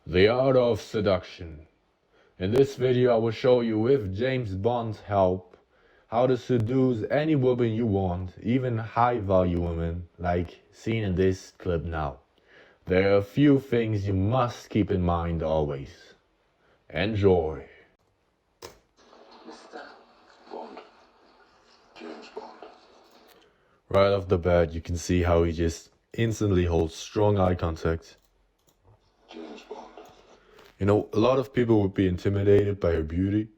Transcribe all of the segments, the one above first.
The art of seduction. In this video I will show you with James Bond's help how to seduce any woman you want, even high value women like seen in this clip now. There are a few things you must keep in mind always. Enjoy. Mr. Bond. James Bond. Right off the bat you can see how he just instantly holds strong eye contact. James Bond. You know, a lot of people would be intimidated by her beauty,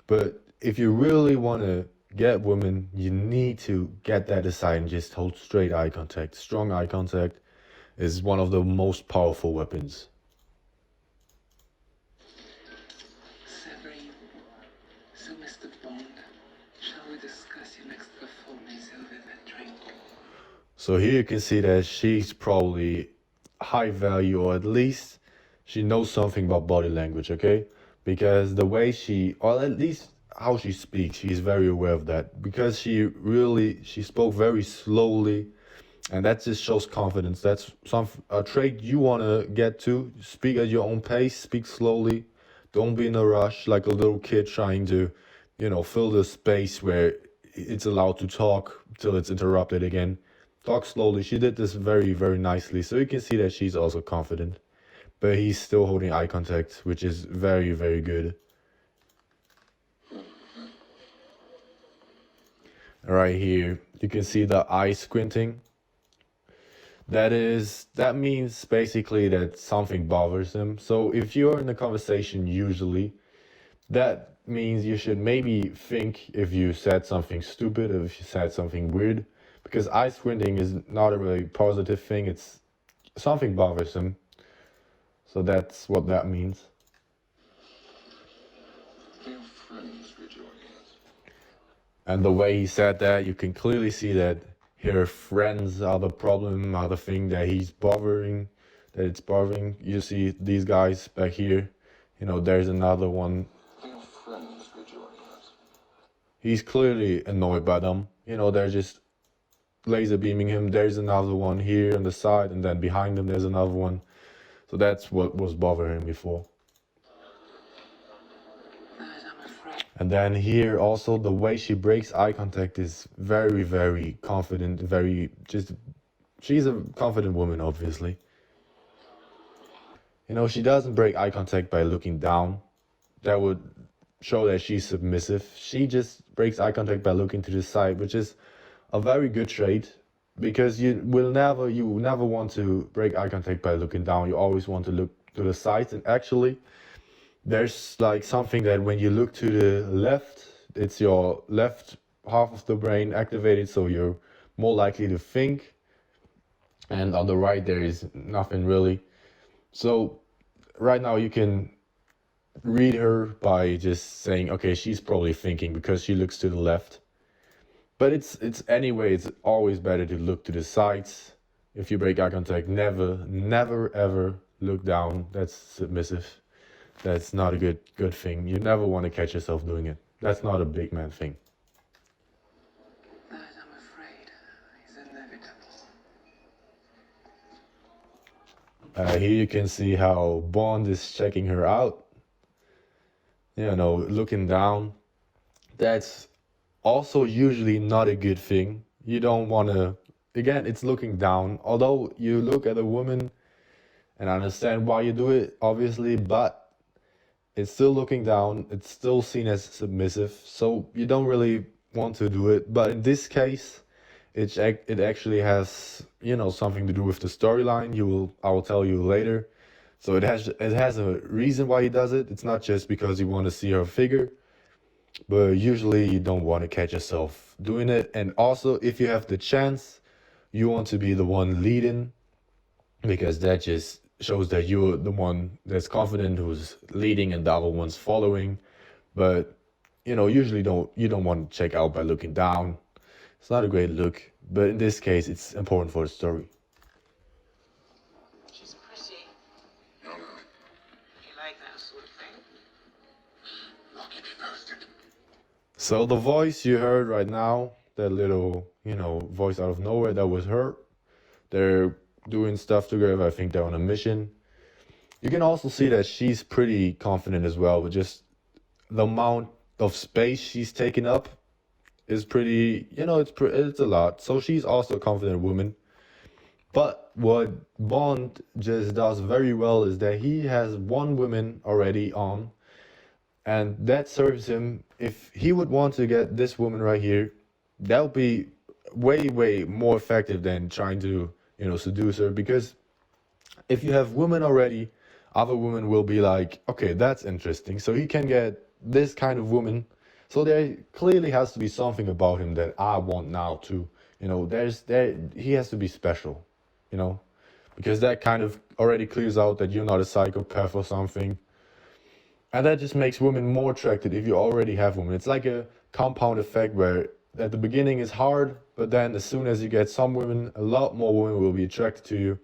but if you really want to get women, you need to get that aside and just hold straight eye contact. Strong eye contact is one of the most powerful weapons. Severin. So, Mr. Bond, shall we discuss your next performance over that drink? So here you can see that she's probably high value, or at least she knows something about body language, okay? Because the way she, or at least how she speaks, she's very aware of that. Because she spoke very slowly, and that just shows confidence. That's a trait you want to get to. Speak at your own pace, speak slowly. Don't be in a rush like a little kid trying to, fill the space where it's allowed to talk till it's interrupted again. Talk slowly. She did this very, very nicely. So you can see that she's also confident. But he's still holding eye contact, which is very, very good. Right here, you can see the eye squinting. That means basically that something bothers him. So if you're in a conversation usually, that means you should maybe think if you said something stupid, or if you said something weird. Because eye squinting is not a really positive thing, it's something bothers him. So that's what that means. Your friends with your ears. And the way he said that, you can clearly see that her friends are the problem, are the thing that it's bothering. You see these guys back here, there's another one. Your friends with your ears. He's clearly annoyed by them. They're just laser beaming him. There's another one here on the side, and then behind him there's another one. So that's what was bothering him before. I'm afraid. And then here also the way she breaks eye contact is very, very confident, she's a confident woman, obviously. She doesn't break eye contact by looking down. That would show that she's submissive. She just breaks eye contact by looking to the side, which is a very good trait. Because you never want to break eye contact by looking down. You always want to look to the sides. And actually, there's like something that when you look to the left, it's your left half of the brain activated, so you're more likely to think. And on the right, there is nothing really. So right now you can read her by just saying, okay, she's probably thinking because she looks to the left. But it's always better to look to the sides. If you break eye contact, never ever look down. That's submissive. That's not a good thing. You never want to catch yourself doing it. That's not a big man thing. That, I'm afraid, is inevitable. Here you can see how Bond is checking her out. Looking down. That's also usually not a good thing. You don't want to, again, it's looking down. Although you look at a woman, and I understand why you do it, obviously, but it's still looking down. It's still seen as submissive. So you don't really want to do it. But in this case, it actually has, something to do with the storyline. I will tell you later. So it has a reason why he does it. It's not just because you want to see her figure. But usually you don't want to catch yourself doing it. And also, if you have the chance, you want to be the one leading, because that just shows that you're the one that's confident, who's leading, and the other one's following. But usually you don't want to check out by looking down. It's not a great look, but in this case it's important for the story. She's pretty. You like that sort of thing? I'll keep you posted. So the voice you heard right now, that little, voice out of nowhere, that was her. They're doing stuff together. I think they're on a mission. You can also see that she's pretty confident as well, with just the amount of space she's taking up is pretty, it's a lot. So she's also a confident woman. But what Bond just does very well is that he has one woman already on, and that serves him. If he would want to get this woman right here, that would be way, way more effective than trying to, seduce her. Because if you have women already, other women will be like, okay, that's interesting. So he can get this kind of woman. So there clearly has to be something about him that I want now too. He has to be special, you know, because that kind of already clears out that you're not a psychopath or something. And that just makes women more attracted if you already have women. It's like a compound effect where at the beginning it's hard, but then as soon as you get some women, a lot more women will be attracted to you,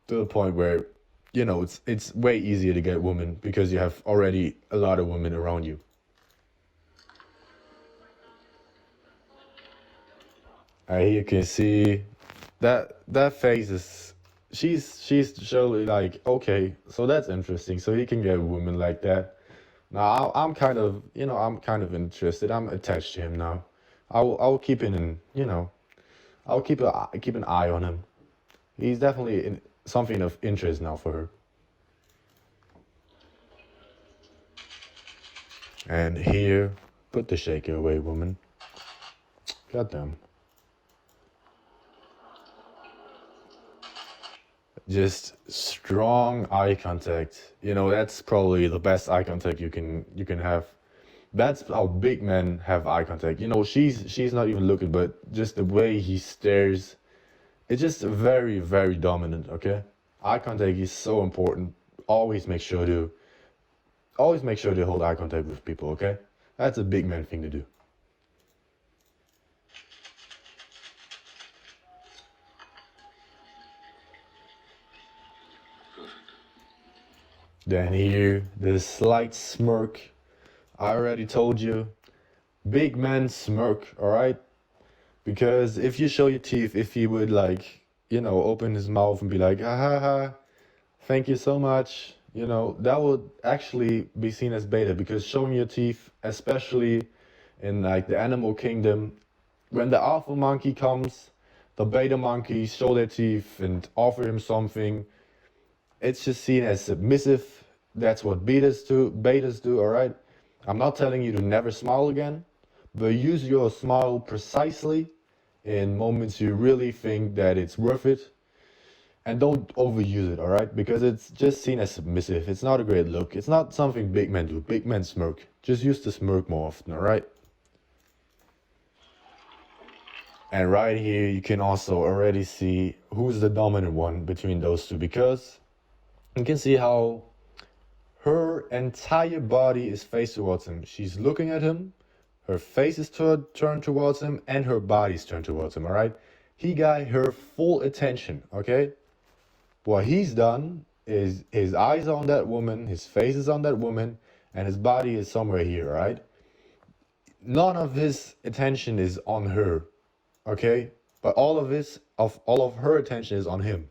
to the point where it's way easier to get women because you have already a lot of women around you. And here you can see that face is she's surely like, okay, so that's interesting. So you can get a woman like that. Now I'm kind of interested. I'm attached to him now. I'll keep it in I'll keep an eye on him. He's definitely something of interest now for her. And here, put the shaker away, woman. Goddamn. Just strong eye contact. That's probably the best eye contact you can have. That's how big men have eye contact. She's not even looking, but just the way he stares, it's just very, very dominant, okay? Eye contact is so important. Always make sure to always make sure to hold eye contact with people, okay? That's a big man thing to do. Then here, the slight smirk. I already told you, big man smirk, all right? Because if you show your teeth, if he would like, open his mouth and be like, ha ha ha, thank you so much, that would actually be seen as beta. Because showing your teeth, especially in like the animal kingdom, when the alpha monkey comes, the beta monkeys show their teeth and offer him something. It's just seen as submissive. That's what betas do, all right? I'm not telling you to never smile again, but use your smile precisely in moments you really think that it's worth it. And don't overuse it, all right? Because it's just seen as submissive. It's not a great look. It's not something big men do. Big men smirk. Just use the smirk more often, all right? And right here, you can also already see who's the dominant one between those two, because you can see how her entire body is faced towards him. She's looking at him, her face is turned towards him, and her body's turned towards him, all right? He got her full attention, okay? What he's done is his eyes are on that woman, his face is on that woman, and his body is somewhere here, all right? None of his attention is on her, okay? But all of her attention is on him.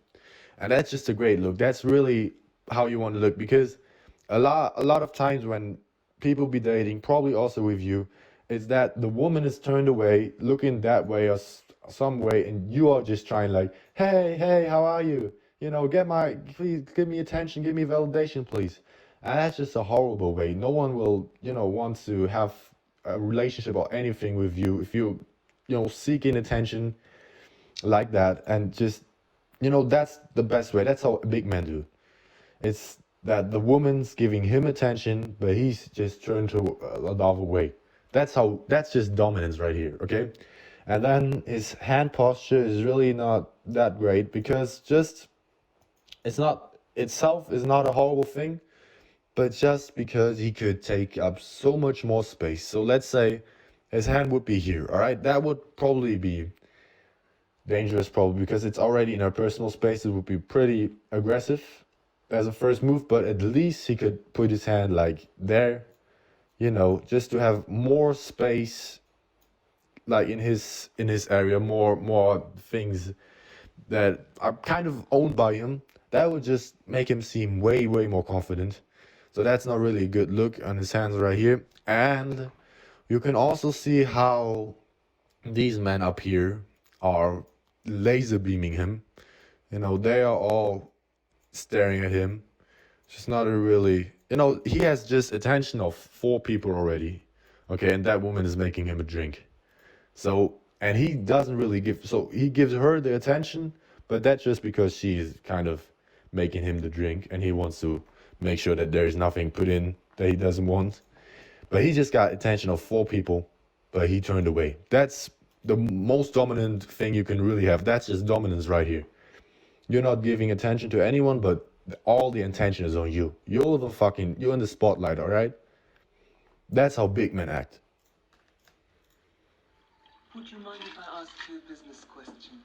And that's just a great look. That's really how you want to look, because a lot of times when people be dating, probably also with you, is that the woman is turned away, looking that way or some way, and you are just trying like, hey, hey, how are you? Please give me attention, give me validation, please. And that's just a horrible way. No one will, want to have a relationship or anything with you if seeking attention like that. And just, that's the best way. That's how big men do. It's that the woman's giving him attention, but he's just turned to another way. That's just dominance right here, okay? And then his hand posture is really not that great, because just it's not itself is not a horrible thing, but just because he could take up so much more space. So let's say his hand would be here, all right? That would probably be dangerous, probably, because it's already in our personal space. It would be pretty aggressive as a first move, but at least he could put his hand like there, just to have more space, like in his area, more things that are kind of owned by him. That would just make him seem way, way more confident. So that's not really a good look on his hands right here. And you can also see how these men up here are laser beaming him. You know, they are all staring at him. It's just not a really, he has just attention of four people already. Okay, and that woman is making him a drink. So, and he doesn't really give, so he gives her the attention, but that's just because she's kind of making him the drink and he wants to make sure that there's nothing put in that he doesn't want. But he just got attention of four people, but he turned away. That's the most dominant thing you can really have. That's just dominance right here. You're not giving attention to anyone, but all the attention is on you. You're in the spotlight, all right? That's how big men act. Would you mind if I ask you a business question?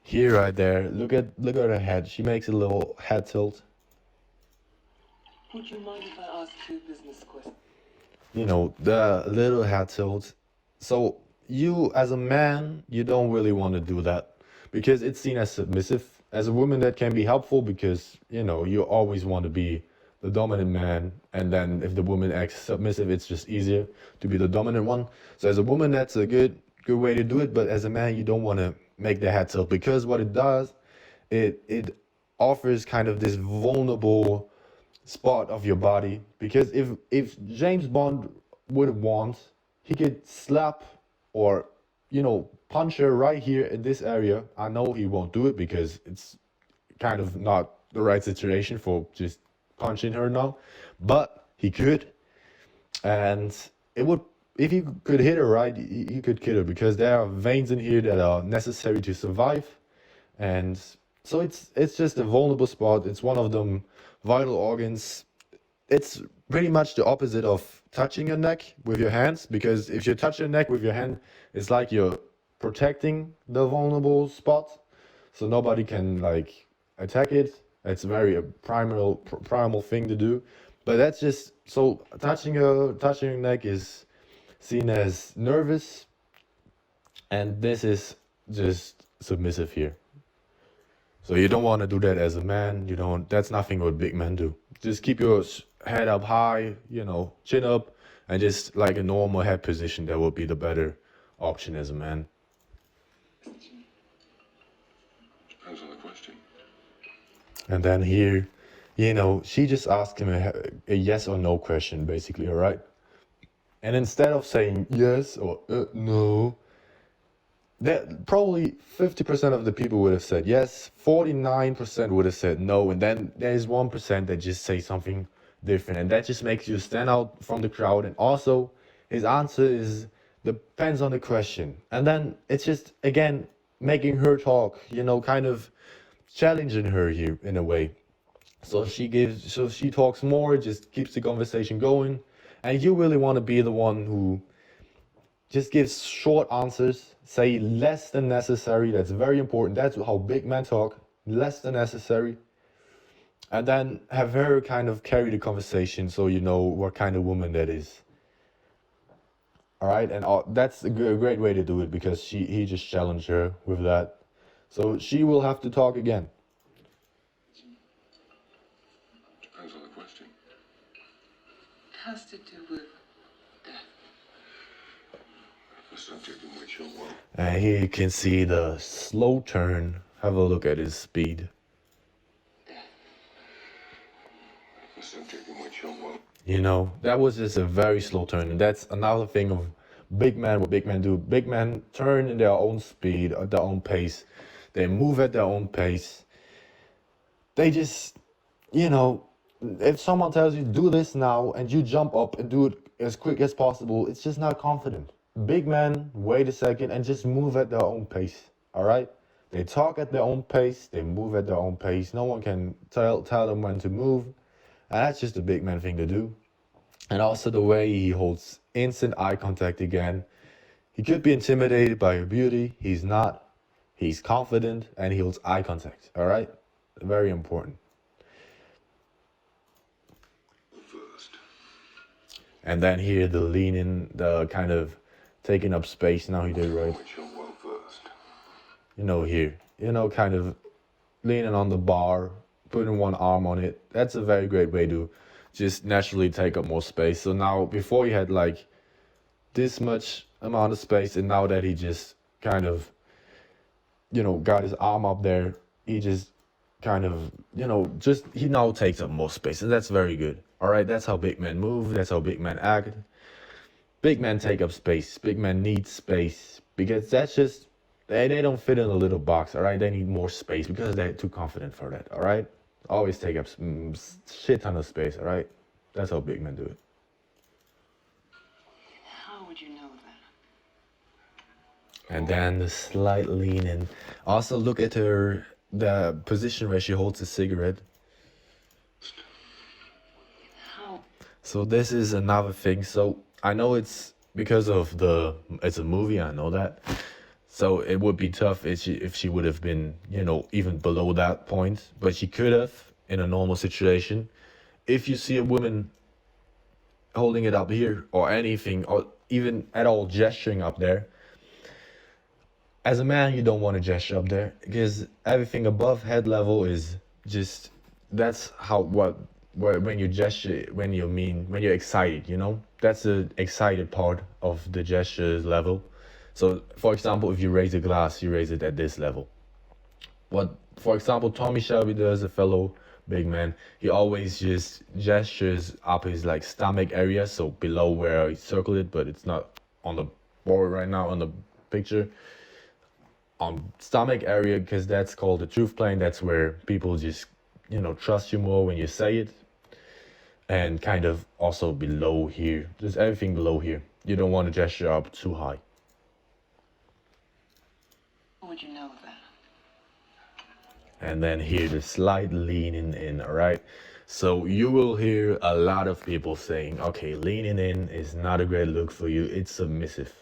Here, right there. Look at her head. She makes a little head tilt. Would you mind if I ask you a business question? The little head tilt. So you, as a man, you don't really want to do that because it's seen as submissive. As a woman, that can be helpful because, you always want to be the dominant man. And then if the woman acts submissive, it's just easier to be the dominant one. So as a woman, that's a good way to do it. But as a man, you don't want to make the head tilt because what it does, it offers kind of this vulnerable spot of your body. Because if James Bond would want, he could slap or punch her right here in this area. I know he won't do it because it's kind of not the right situation for just punching her now, but he could. And it would, if he could hit her right, he could kill her because there are veins in here that are necessary to survive. And so it's just a vulnerable spot. It's one of them vital organs. It's pretty much the opposite of touching your neck with your hands, because if you touch your neck with your hand, it's like you're protecting the vulnerable spot so nobody can like attack it. It's very a primal thing to do. But that's just, so touching your neck is seen as nervous, and this is just submissive here. So you don't want to do that as a man. That's nothing what big men do. Just keep your head up high, chin up, and just like a normal head position. That would be the better option as a man. Depends on the question. And then here, she just asked him a yes or no question, basically, all right? And instead of saying yes or no, that probably 50% of the people would have said yes, 49% would have said no, and then there's 1% that just say something different, and that just makes you stand out from the crowd. And also, his answer depends on the question, and then it's just again making her talk, kind of challenging her here in a way. So she talks more, just keeps the conversation going, and you really want to be the one who just gives short answers, say less than necessary. That's very important. That's how big men talk, less than necessary. And then have her kind of carry the conversation so you know what kind of woman that is. All right, and that's a great way to do it because he just challenged her with that. So she will have to talk again. Depends on the question. It has to do with death. The subject in which you're well. And here you can see the slow turn. Have a look at his speed. The subject in which you're well. That was just a very slow turn. And that's another thing of big men, what big men do. Big men turn in their own speed, at their own pace. They move at their own pace. They just, if someone tells you do this now and you jump up and do it as quick as possible, it's just not confident. Big men wait a second and just move at their own pace. All right? They talk at their own pace. They move at their own pace. No one can tell them when to move. And that's just a big man thing to do. And also the way he holds instant eye contact again. He could be intimidated by your beauty. He's not. He's confident and he holds eye contact. All right? Very important. First. And then here the leaning, the kind of taking up space. Now he did right. Which you're well first. Here. Kind of leaning on the bar, putting one arm on it. That's a very great way to just naturally take up more space. So now, before he had like this much amount of space, and now that he just kind of, got his arm up there, he just kind of, just he now takes up more space, and that's very good. All right, that's how big men move. That's how big men act. Big men take up space. Big men need space because that's just they don't fit in a little box. All right, they need more space because they're too confident for that. All right, always take up shit ton of space. All right, that's how big men do it. How would you know that? And then the slight lean in. Also look at the position where she holds a cigarette. How? So this is another thing. So I know it's because of it's a movie, I know that. So it would be tough if she would have been, even below that point. But she could have in a normal situation. If you see a woman holding it up here or anything, or even at all gesturing up there, as a man, you don't want to gesture up there because everything above head level is just that's how when you gesture when you're excited, that's the excited part of the gestures level. So, for example, if you raise a glass, you raise it at this level. What, for example, Tommy Shelby does, a fellow big man, he always just gestures up his like stomach area, so below where I circled it, but it's not on the board right now on the picture. On stomach area, because that's called the truth plane. That's where people just trust you more when you say it. And kind of also below here, just everything below here. You don't want to gesture up too high. How would you know that? And then here the slight leaning in. All right, so you will hear a lot of people saying, okay, leaning in is not a great look for you, it's submissive.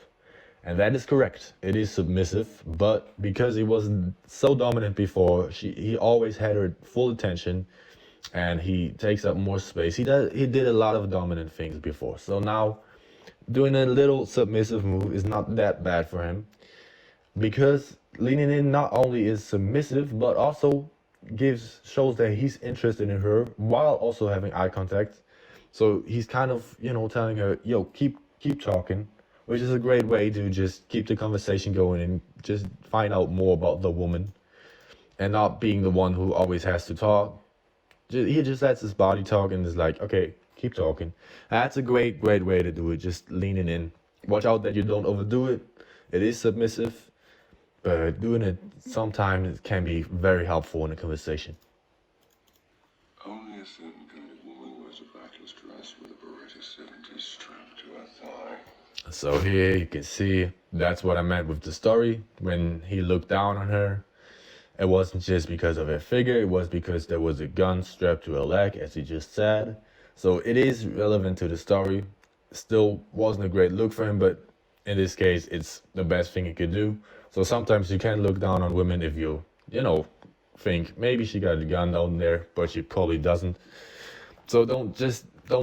And that is correct. It is submissive, but because he wasn't so dominant before, he always had her full attention, and he takes up more space. He did a lot of dominant things before. So now doing a little submissive move is not that bad for him, because leaning in not only is submissive, but also shows that he's interested in her while also having eye contact. So he's kind of, telling her, yo, keep talking, which is a great way to just keep the conversation going and just find out more about the woman and not being the one who always has to talk. He just lets his body talk and is like, okay, keep talking. That's a great way to do it, just leaning in. Watch out that you don't overdo it. It is submissive, but doing it sometimes can be very helpful in a conversation. Only a certain kind of woman wears a backless dress with a Beretta 70 strapped to her thigh. So here you can see that's what I meant with the story. When he looked down on her, it wasn't just because of her figure, it was because there was a gun strapped to her leg, as he just said. So it is relevant to the story. Still wasn't a great look for him, but in this case, it's the best thing he could do. So sometimes you can look down on women if you think maybe she got a gun down there, but she probably doesn't. So don't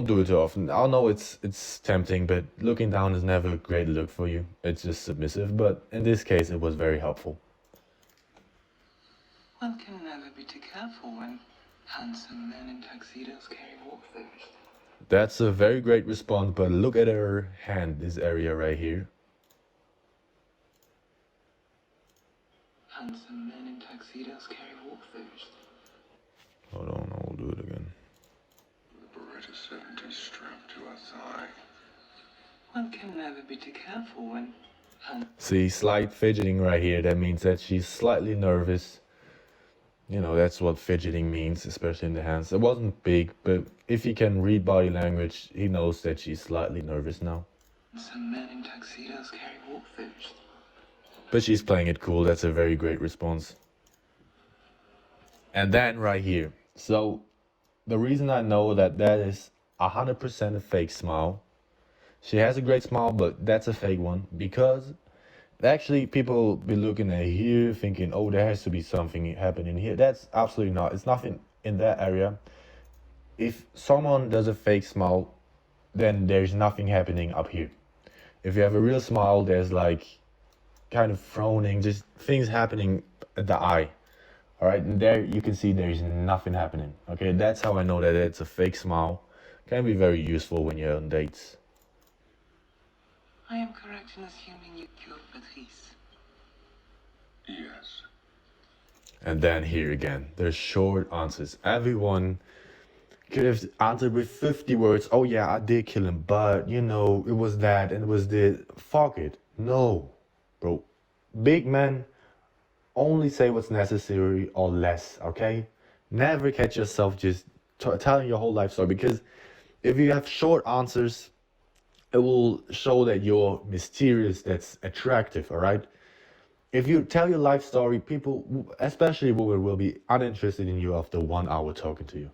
do it too often. I know it's tempting, but looking down is never a great look for you. It's just submissive, but in this case, it was very helpful. One can never be too careful when handsome men in tuxedos carry walk footage. That's a very great response, but look at her hand, this area right here. Handsome men in tuxedos carry walk footage. Hold on, I'll do it again. With a Beretta 70 strapped to her thigh. One can never be too careful when See, slight fidgeting right here. That means that she's slightly nervous. That's what fidgeting means, especially in the hands. It wasn't big, but if he can read body language, he knows that she's slightly nervous now. some men in tuxedos carry walk footage. But she's playing it cool. That's a very great response. And then right here. So the reason I know that is 100% a fake smile. She has a great smile, but that's a fake one, because actually people be looking at here thinking, oh, there has to be something happening here. That's absolutely not. It's nothing in that area. If someone does a fake smile, then there's nothing happening up here. If you have a real smile, there's like kind of frowning, just things happening at the eye. All right, and there you can see there's nothing happening. Okay, that's how I know that it's a fake smile. Can be very useful when you're on dates. I am correct in assuming you killed Patrice. Yes. And then here again, there's short answers. Everyone could have answered with 50 words. Oh yeah, I did kill him, but you know, it was that and it was this. Fuck it. No, bro. Big men only say what's necessary or less, okay? Never catch yourself just telling your whole life story, because if you have short answers, it will show that you're mysterious, that's attractive, all right? If you tell your life story, people, especially women, will be uninterested in you after 1 hour talking to you.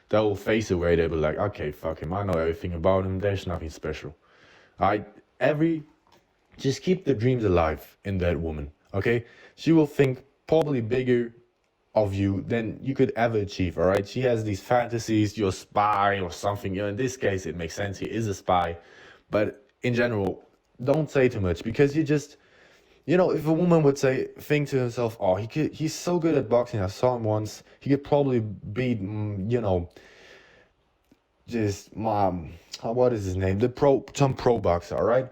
They will face away, they'll be like, okay, fuck him, I know everything about him, there's nothing special. All right? Just keep the dreams alive in that woman, okay? She will think probably bigger of you than you could ever achieve, all right? She has these fantasies, you're a spy or something. You know, in this case, it makes sense. He is a spy. But in general, don't say too much, because you just, you know, if a woman would think to herself, oh, he's so good at boxing, I saw him once, he could probably beat, you know, just, what is his name? Some pro boxer, all right?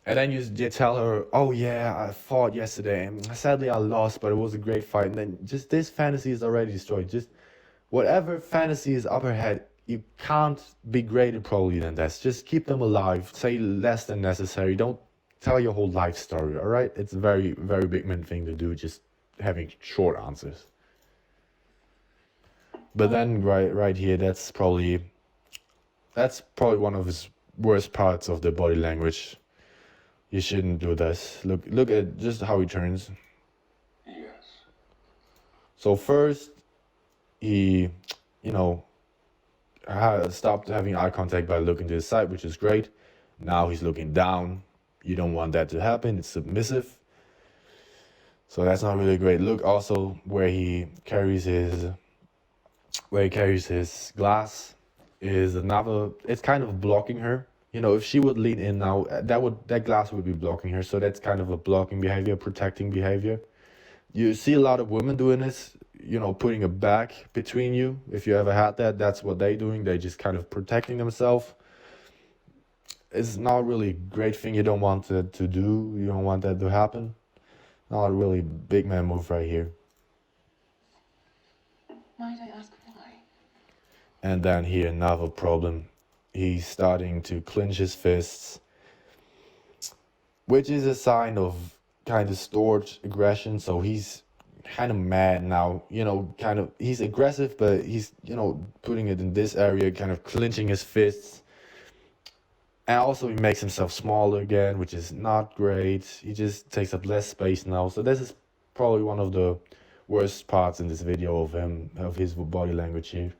And then you tell her, oh yeah, I fought yesterday, and sadly I lost, but it was a great fight. And then just this fantasy is already destroyed. Just whatever fantasy is up her head, you can't be greater probably than that. Just keep them alive. Say less than necessary. Don't tell your whole life story, all right? It's a very, very big man thing to do, just having short answers. But then right here, that's probably one of his worst parts of the body language. You shouldn't do this. Look at just how he turns. Yes. So first, he, you know, stopped having eye contact by looking to the side, which is great. Now he's looking down. You don't want that to happen. It's submissive. So that's not really a great look. Also, where he carries his glass is another. It's kind of blocking her. You know, if she would lean in now, that glass would be blocking her. So that's kind of a blocking behavior, protecting behavior. You see a lot of women doing this, you know, putting a bag between you. If you ever had that, that's what they're doing. They're just kind of protecting themselves. It's not really a great thing. You don't want that to do. You don't want that to happen. Not a really big man move right here. Might I ask why? And then here, another problem. He's starting to clench his fists, which is a sign of kind of stored aggression. So he's kind of mad now, you know, he's aggressive, but he's, you know, putting it in this area, kind of clenching his fists. And also he makes himself smaller again, which is not great. He just takes up less space now. So this is probably one of the worst parts in this video of his body language here.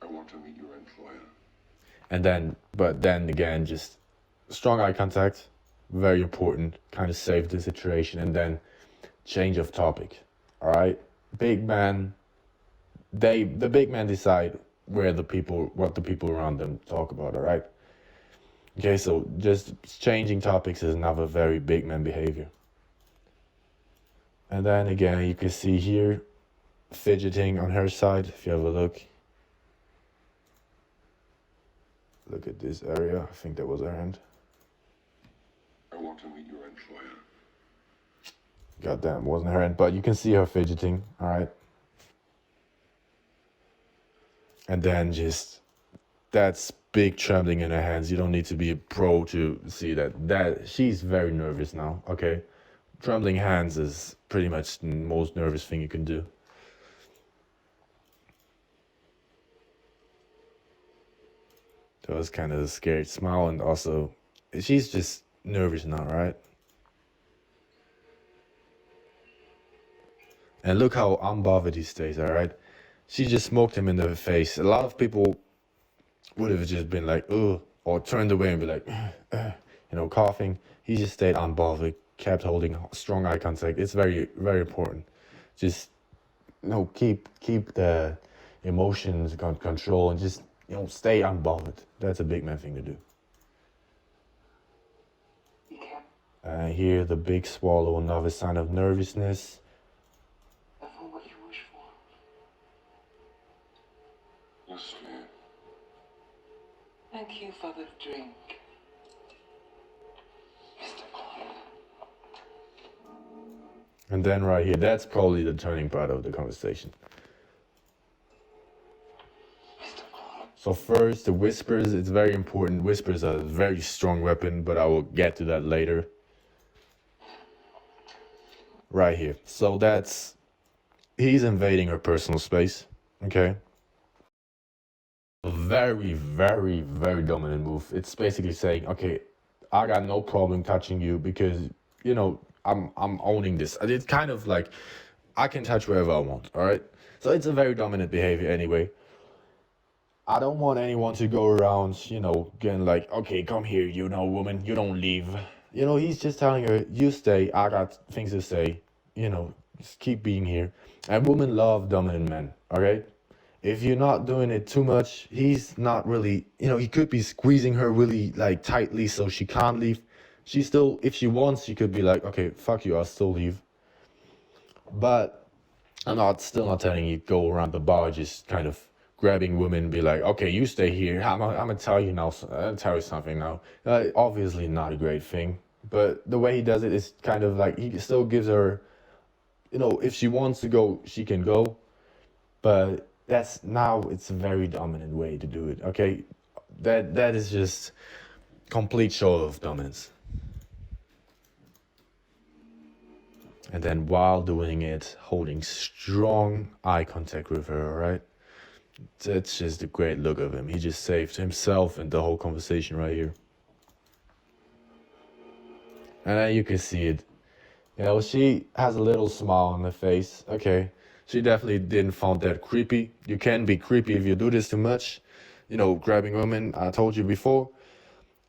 I want to meet your employer. But then again, just strong eye contact, very important, kind of save the situation, and then change of topic. All right, big man. The big men decide what the people around them talk about. All right. Okay, so just changing topics is another very big man behavior. And then again, you can see here, fidgeting on her side. If you have a look. Look at this area. I think that was her hand. I want to meet your employer. Goddamn, wasn't her hand. But you can see her fidgeting. All right. And then just, that's big trembling in her hands. You don't need to be a pro to see that she's very nervous now. Okay. Trembling hands is pretty much the most nervous thing you can do. That was kind of a scared smile, and also she's just nervous now, right? And look how unbothered he stays, all right? She just smoked him in the face. A lot of people would have just been like, ugh, or turned away and be like, you know, coughing. He just stayed unbothered, kept holding strong eye contact. It's very, very important. Just, you know, keep the emotions under control and just, you know, stay unbothered. That's a big man thing to do. Here, the big swallow, another sign of nervousness. modestly. Thank you for the drink. Mr. Bond. And then right here, that's probably the turning part of the conversation. Mr. Bond. So first, the whispers, it's very important. Whispers are a very strong weapon, but I will get to that later. Right here. So that's, he's invading her personal space, okay? A very, very, very dominant move. It's basically saying, okay, I got no problem touching you because, you know, I'm owning this. It's kind of like, I can touch wherever I want, all right? So it's a very dominant behavior anyway. I don't want anyone to go around, you know, getting like, okay, come here, you know, woman, you don't leave. You know, he's just telling her, you stay, I got things to say, you know, just keep being here. And women love dominant men, okay? If you're not doing it too much, he's not really, you know, he could be squeezing her really like tightly so she can't leave. She still, if she wants, she could be like, okay, fuck you, I'll still leave. But I'm still not telling you go around the bar just kind of grabbing women and be like, okay, you stay here. I'm gonna tell you now. I'll tell you something now. Obviously not a great thing, but the way he does it is kind of like he still gives her, you know, if she wants to go, she can go. But it's a very dominant way to do it. Okay, that is just complete show of dominance. And then while doing it, holding strong eye contact with her, all right? That's just a great look of him. He just saved himself and the whole conversation right here. And then you can see it. You know, she has a little smile on her face. Okay, she definitely didn't find that creepy. You can be creepy if you do this too much. You know, grabbing women, I told you before.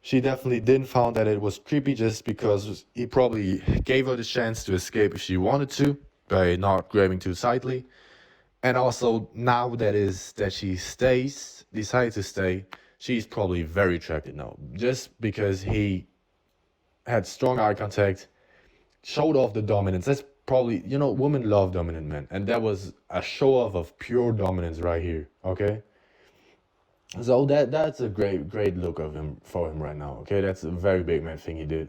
She definitely didn't find that it was creepy just because he probably gave her the chance to escape if she wanted to by not grabbing too tightly. And also now that she decided to stay, she's probably very attracted now. Just because he had strong eye contact, showed off the dominance. That's probably, you know, women love dominant men. And that was a show off of pure dominance right here, okay? So that's a great look of him for him right now. Okay, that's a very big man thing he did.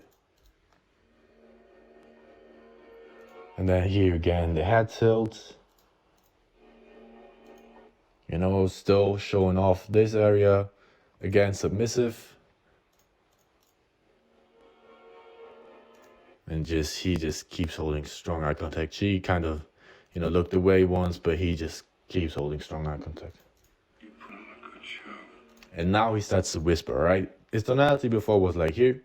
And then here again, the head tilt. You know, still showing off this area. Again, submissive. And he just keeps holding strong eye contact. She kind of, you know, looked away once, but he just keeps holding strong eye contact. And now he starts to whisper, right? His tonality before was like here.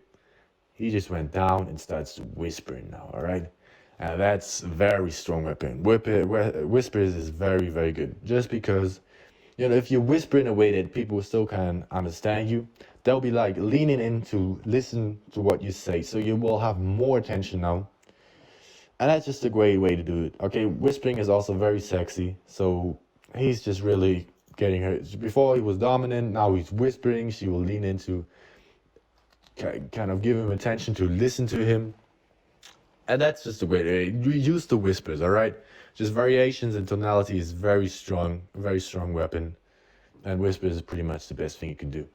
He just went down and starts whispering now, all right? And that's a very strong weapon. Whispers is very, very good. Just because, you know, if you whisper in a way that people still can understand you, they'll be like leaning in to listen to what you say. So you will have more attention now. And that's just a great way to do it. Okay, whispering is also very sexy. So he's just really getting her. Before he was dominant, now he's whispering. She will lean into kind of give him attention to listen to him. And that's just a great way. Use the whispers, all right? Just variations in tonality is very strong weapon. And whispers is pretty much the best thing you can do.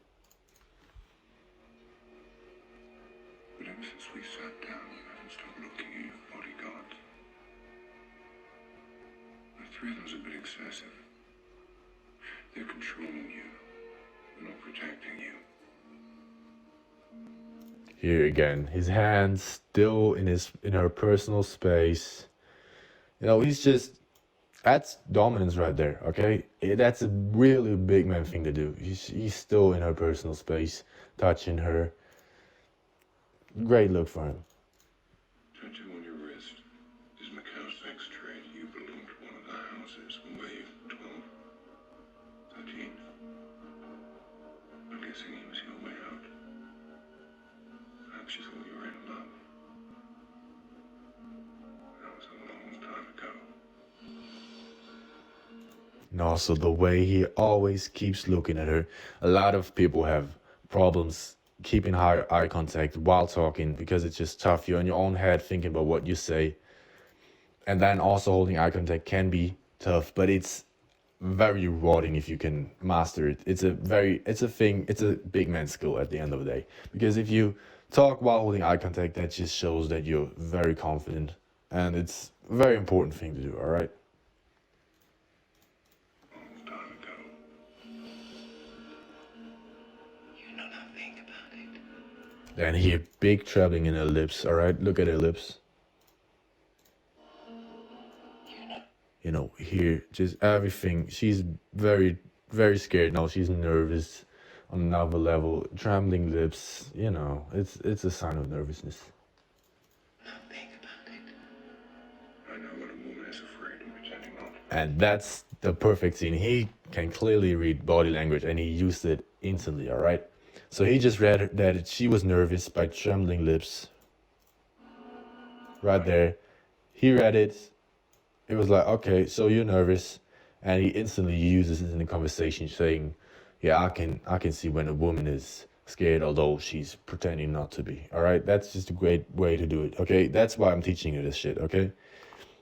But ever since we sat down, you haven't stopped looking at your bodyguards. The three of them's a bit excessive. They're controlling you. They're not protecting you. Here again, his hands still in her personal space. You know, that's dominance right there, okay? That's a really big man thing to do. He's still in her personal space, touching her. Great look for him. Tattoo on your wrist is Macau's sex trade. You belong to one of the houses. Wave 12, 13. I'm guessing he was your way out. Perhaps you thought you were in love. That was a long time ago. And also the way he always keeps looking at her. A lot of people have problems keeping eye contact while talking because it's just tough. You're in your own head thinking about what you say. And then also holding eye contact can be tough, but it's very rewarding if you can master it. It's a big man skill at the end of the day. Because if you talk while holding eye contact, that just shows that you're very confident. And it's a very important thing to do, all right? Long time ago. You know nothing about it. Then here, big traveling in her lips, all right? Look at her lips. You know, here, just everything. She's very, very scared now. She's nervous on another level. Trembling lips, you know, it's a sign of nervousness. Nothing about it. I know when a woman is afraid and pretending not to. And that's the perfect scene. He can clearly read body language and he used it instantly, all right? So he just read that she was nervous by trembling lips. Right there. He read it. It was like, okay, so you're nervous. And he instantly uses it in the conversation saying, yeah, I can see when a woman is scared, although she's pretending not to be. All right? That's just a great way to do it. Okay? That's why I'm teaching you this shit, okay?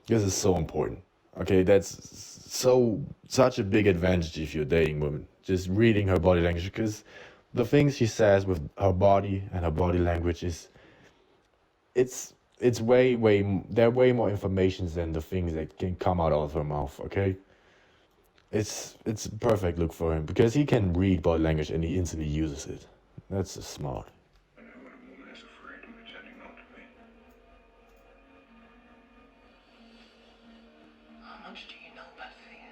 This is so important. Okay, that's such a big advantage if you're dating women. Just reading her body language, because the things she says with her body and her body language is it's there are way more informations than the things that can come out of her mouth. Okay, it's a perfect look for him because he can read body language and he instantly uses it. That's smart. I know when a woman is afraid and pretending not to be. How much do you know about fear?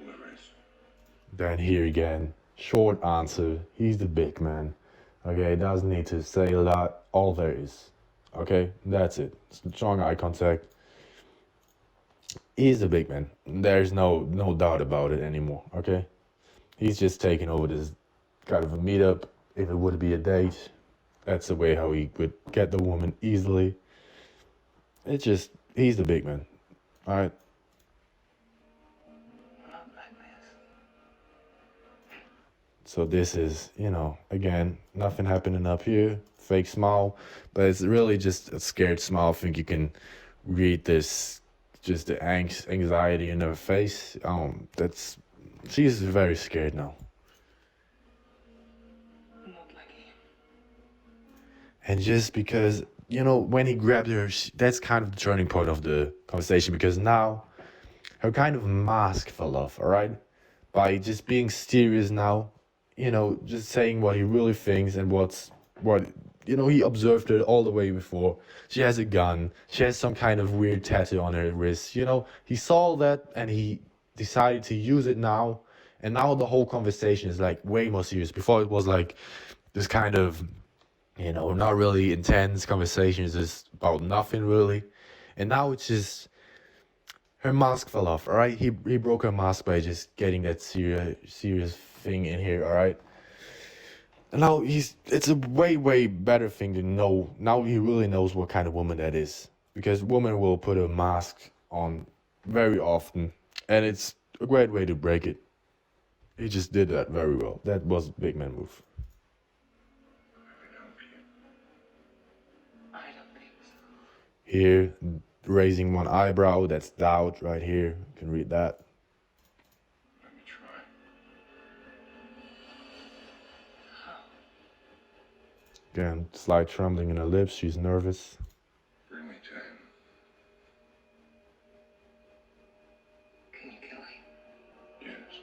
Whoever is. Then here again, short answer. He's the big man. Okay, doesn't need to say a lot. All there is. Okay, that's it. Strong eye contact. He's the big man. There's no doubt about it anymore. Okay, he's just taking over this kind of a meetup. If it would be a date, that's the way how he would get the woman easily. It's just he's the big man. All right. Not like this. So this is, you know, again, nothing happening up here. Fake smile, but it's really just a scared smile. I think you can read this, just the anxiety in her face. She's very scared now. Not like him. And just because, you know, when he grabbed her, that's kind of the turning point of the conversation because now her kind of mask fell off, all right? By just being serious now, you know, just saying what he really thinks and what, you know, he observed her all the way before. She has a gun. She has some kind of weird tattoo on her wrist. You know, he saw that and he decided to use it now. And now the whole conversation is like way more serious. Before it was like this kind of, you know, not really intense conversation. It's just about nothing really. And now it's just her mask fell off. All right, he broke her mask by just getting that serious thing in here. All right. And now it's a way better thing to know. Now he really knows what kind of woman that is. Because women will put a mask on very often. And it's a great way to break it. He just did that very well. That was a big man move. I can help you. I don't think so. Here, raising one eyebrow, that's doubt right here. You can read that. Let me try. Again, slight trembling in her lips. She's nervous. Bring me to him. Can you kill him? Yes.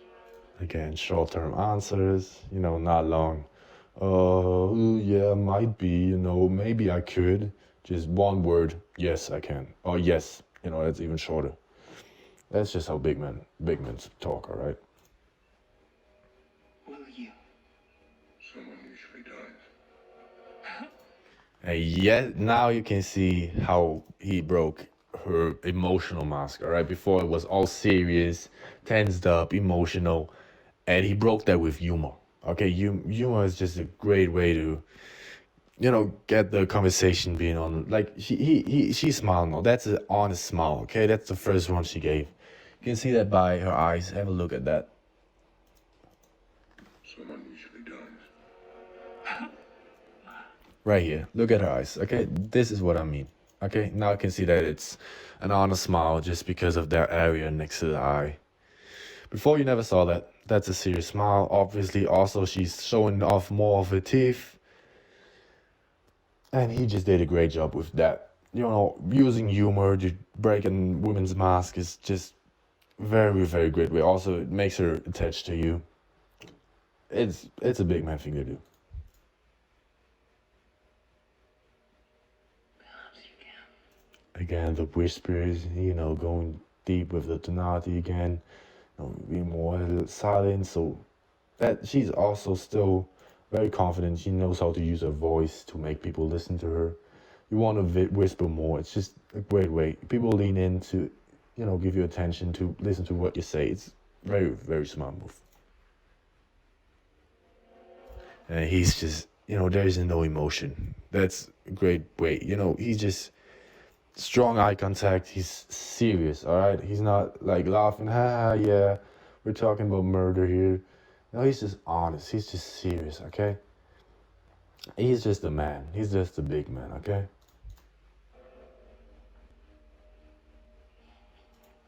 Again, short-term answers. You know, not long. Oh, yeah, might be. You know, maybe I could. Just one word. Yes, I can. Oh, yes. You know, that's even shorter. That's just how big men talk. All right. Will you? Someone usually does. And yet now you can see how he broke her emotional mask. All right. Before it was all serious, tensed up, emotional, and he broke that with humor. Okay, humor is just a great way to, you know, get the conversation being on. Like she smiled now. That's an honest smile. Okay, that's the first one she gave. You can see that by her eyes. Have a look at that. Someone usually does. Right here. Look at her eyes. Okay, this is what I mean. Okay, now I can see that it's an honest smile just because of that area next to the eye. Before you never saw that. That's a serious smile. Obviously, also she's showing off more of her teeth. And he just did a great job with that. You know, using humor to breaking women's mask is just very, very great way. Also, it makes her attached to you. It's a big man thing to do. Perhaps you can. Again, the whispers, going deep with the tonality again, be more silent. So that she's also still very confident. She knows how to use her voice to make people listen to her. You want to whisper more. It's just a great way. People lean in to, give you attention to listen to what you say. It's very, very smart move. And he's just, there's no emotion. That's a great way. He's just strong eye contact. He's serious, all right? He's not like laughing, ha, yeah, we're talking about murder here. No, he's just honest. He's just serious, okay? He's just a man. He's just a big man, okay?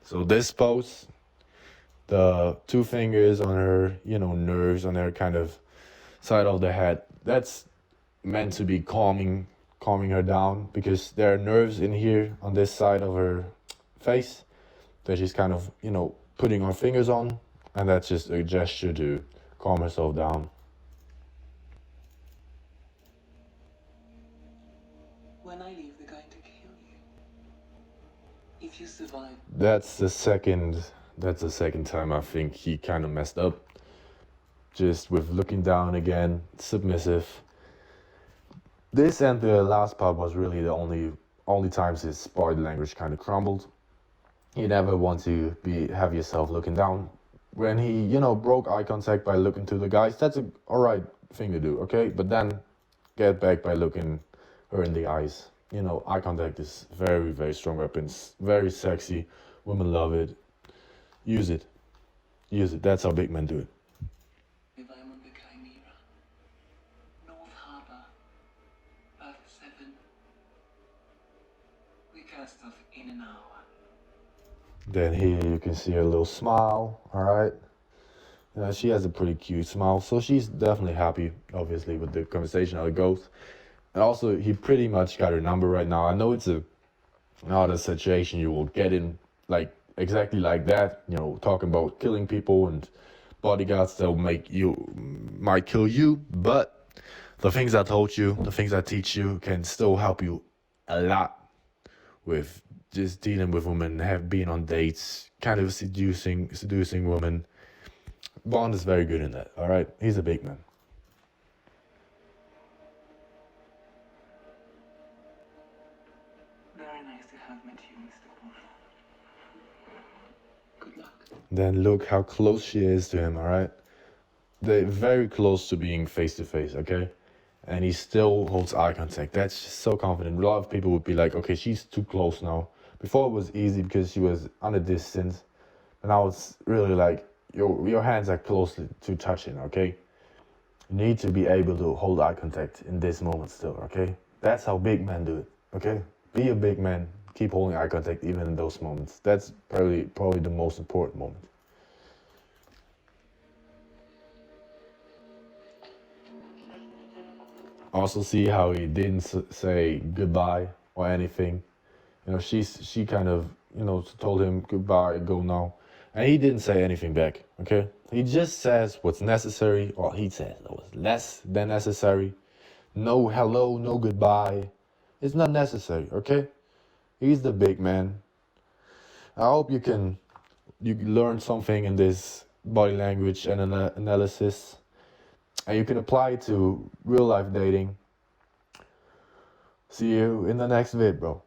So this pose, the two fingers on her, nerves on her kind of side of the head, that's meant to be calming her down, because there are nerves in here on this side of her face that she's kind of, putting her fingers on, and that's just a gesture to calm herself down. When I leave, they're going to kill you. If you survive, That's the second time I think he kind of messed up, just with looking down again, submissive. This and the last part was really the only times his body language kind of crumbled. You never want to have yourself looking down. When he, broke eye contact by looking to the guys, that's a alright thing to do, okay? But then get back by looking her in the eyes. Eye contact is very, very strong weapon. It's very sexy. Women love it. Use it. Use it. That's how big men do it. if I'm on the Chimera, North Harbor, Earth 7, we cast off in an hour. Then here you can see her little smile, alright? She has a pretty cute smile, so she's definitely happy, obviously, with the conversation, how it goes. And also, he pretty much got her number right now. I know it's not a situation you will get in, like, exactly like that, talking about killing people and bodyguards that might kill you, but the things I told you, the things I teach you can still help you a lot with just dealing with women, being on dates, kind of seducing women. Bond is very good in that, all right? He's a big man. Very nice to have met you, Mr. Bond. Good luck. Then look how close she is to him, all right? They're very close to being face to face, okay? And he still holds eye contact. That's just so confident. A lot of people would be like, okay, she's too close now. Before it was easy because she was on a distance. But now it's really like your hands are close to touching, okay? You need to be able to hold eye contact in this moment still, okay? That's how big men do it, okay? Be a big man. Keep holding eye contact even in those moments. That's probably the most important moment. Also see how he didn't say goodbye or anything. She kind of, told him goodbye, go now. And he didn't say anything back, okay? He just says what's necessary, or he says what's less than necessary. No hello, no goodbye. It's not necessary, okay? He's the big man. I hope you learn something in this body language and analysis. And you can apply it to real life dating. See you in the next vid, bro.